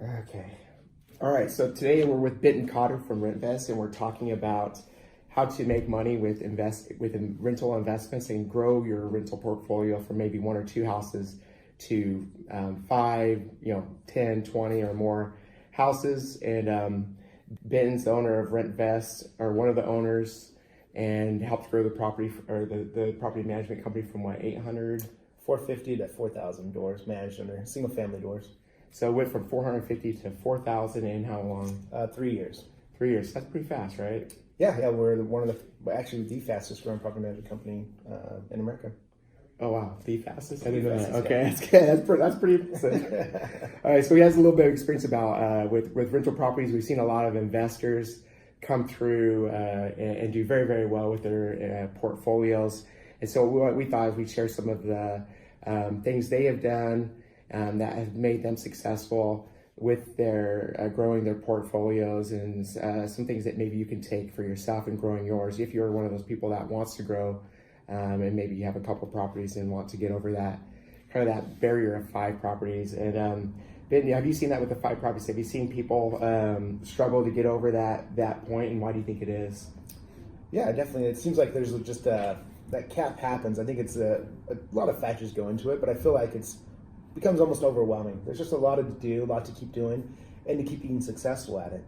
Okay. All right. So today we're with Benton Cotter from RentVest, and we're talking about how to make money with rental investments and grow your rental portfolio from maybe one or two houses to five, 10, 20 or more houses. And Benton's the owner of RentVest, or one of the owners, and helped grow the property or the property management company from what, 800? 450 to 4,000 doors managed under single family doors. So it went from 450 to 4,000 in how long? 3 years. 3 years. That's pretty fast, right? Yeah, we're one of actually the fastest growing property management company in America. Oh wow, the fastest. I didn't know that. Fastest, Okay, yeah. that's good. That's pretty impressive. All right, so he has a little bit of experience about with rental properties. We've seen a lot of investors come through and do very, very well with their portfolios. And so what we thought is we'd share some of the things they have done that have made them successful with their growing their portfolios, and some things that maybe you can take for yourself in growing yours if you're one of those people that wants to grow, and maybe you have a couple properties and want to get over that kind of that barrier of 5 properties. And Ben, have you seen that with the 5 properties? Have you seen people struggle to get over that point, and why do you think it is? Yeah, definitely. It seems like there's just that cap happens. I think it's a lot of factors go into it, but I feel like it's becomes almost overwhelming. There's just a lot to do, a lot to keep doing, and to keep being successful at it.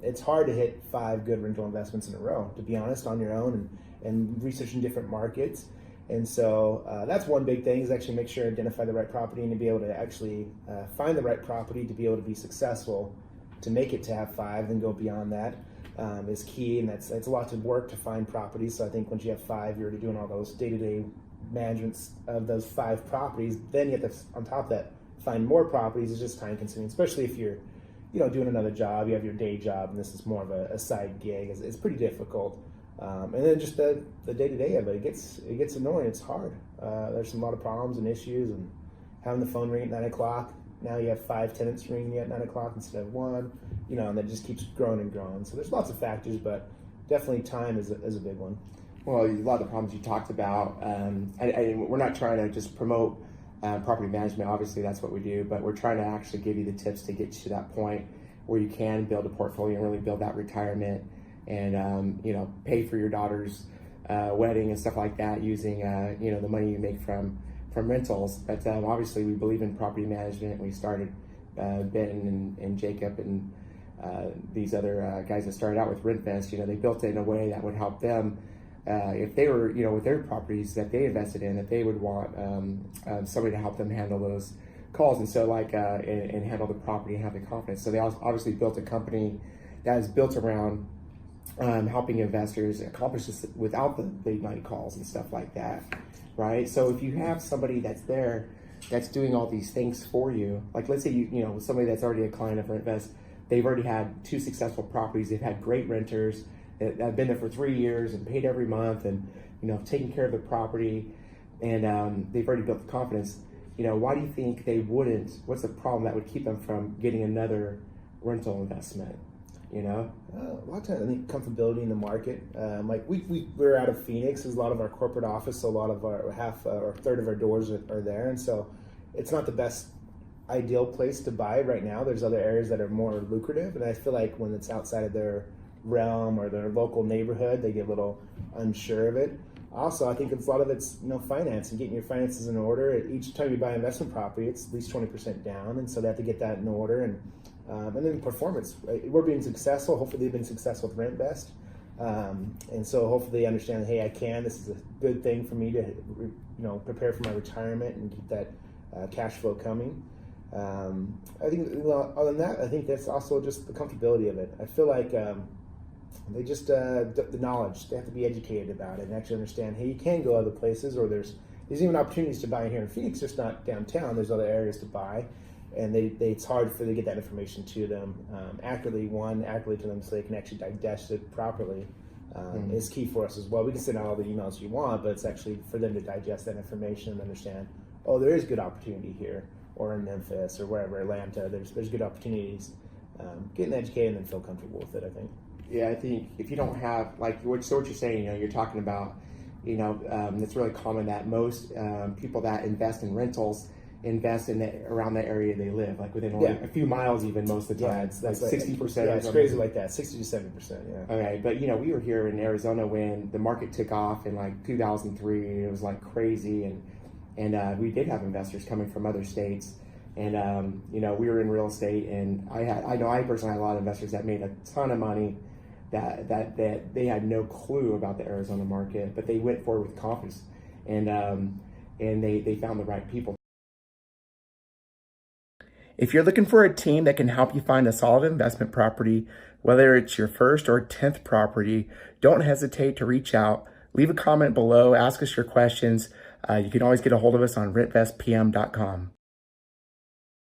It's hard to hit 5 good rental investments in a row, to be honest, on your own and researching different markets. And so that's one big thing, is actually make sure to identify the right property and to be able to actually find the right property to be able to be successful, to make it to have 5 and go beyond that. Is key, and it's a lot to work to find properties. So I think once you have 5, you're already doing all those day-to-day managements of those 5 properties. Then you have to, on top of that, find more properties. It's just time consuming, especially if you're, doing another job. You have your day job, and this is more of a side gig. It's pretty difficult. And then just the day-to-day of it, it gets annoying. It's hard. There's a lot of problems and issues, and having the phone ring at 9 o'clock. Now you have 5 tenants ringing you at 9 o'clock instead of 1, and that just keeps growing and growing. So there's lots of factors, but definitely time is a big one. Well, a lot of the problems you talked about, and we're not trying to just promote property management. Obviously, that's what we do, but we're trying to actually give you the tips to get you to that point where you can build a portfolio and really build that retirement, and pay for your daughter's wedding and stuff like that using the money you make from rentals. But obviously, we believe in property management. We started Ben and Jacob and these other guys that started out with RentVest. They built it in a way that would help them. If they were, with their properties that they invested in, that they would want somebody to help them handle those calls, and so and handle the property and have the confidence. So they obviously built a company that is built around helping investors accomplish this without the big money calls and stuff like that, right? So if you have somebody that's there that's doing all these things for you, like let's say somebody that's already a client of RentVest, they've already had 2 successful properties, they've had great renters that have been there for 3 years and paid every month, and taking care of the property, and they've already built the confidence. Why do you think they wouldn't? What's the problem that would keep them from getting another rental investment? A lot of times I think comfortability in the market. Like we're out of Phoenix. There's a lot of our corporate office, so a lot of our half or third of our doors are there, and so it's not the best ideal place to buy right now. There's other areas that are more lucrative, and I feel like when it's outside of their realm or their local neighborhood, they get a little unsure of it. Also, I think a lot of it's finance and getting your finances in order. Each time you buy an investment property, it's at least 20% down, and so they have to get that in order. And then performance. Right? We're being successful. Hopefully, they've been successful with RentVest, and so hopefully they understand. Hey, I can. This is a good thing for me to prepare for my retirement and keep that cash flow coming. I think other than that, I think that's also just the comfortability of it. I feel like they just the knowledge. They have to be educated about it and actually understand. Hey, you can go other places, or there's even opportunities to buy here in Phoenix. Just not downtown. There's other areas to buy, and it's hard for them to get that information to them accurately to them, so they can actually digest it properly. Is key for us as well. We can send out all the emails you want, but it's actually for them to digest that information and understand. Oh, there is good opportunity here, or in Memphis, or wherever, Atlanta. There's good opportunities. Getting educated and then feel comfortable with it, I think. Yeah, I think if you don't have, like, what you're saying, you're talking about, it's really common that most people that invest in rentals invest in around the area they live, like within only a few miles, even most of the time. Yeah, that's like 60%. Yeah, it's crazy like that, 60 to 70%. Yeah. Okay, but we were here in Arizona when the market took off in like 2003. It was like crazy, and we did have investors coming from other states, and we were in real estate, and I personally had a lot of investors that made a ton of money. That they had no clue about the Arizona market, but they went forward with confidence, and they found the right people. If you're looking for a team that can help you find a solid investment property, whether it's your first or 10th property, don't hesitate to reach out. Leave a comment below, ask us your questions. You can always get a hold of us on rentvestpm.com.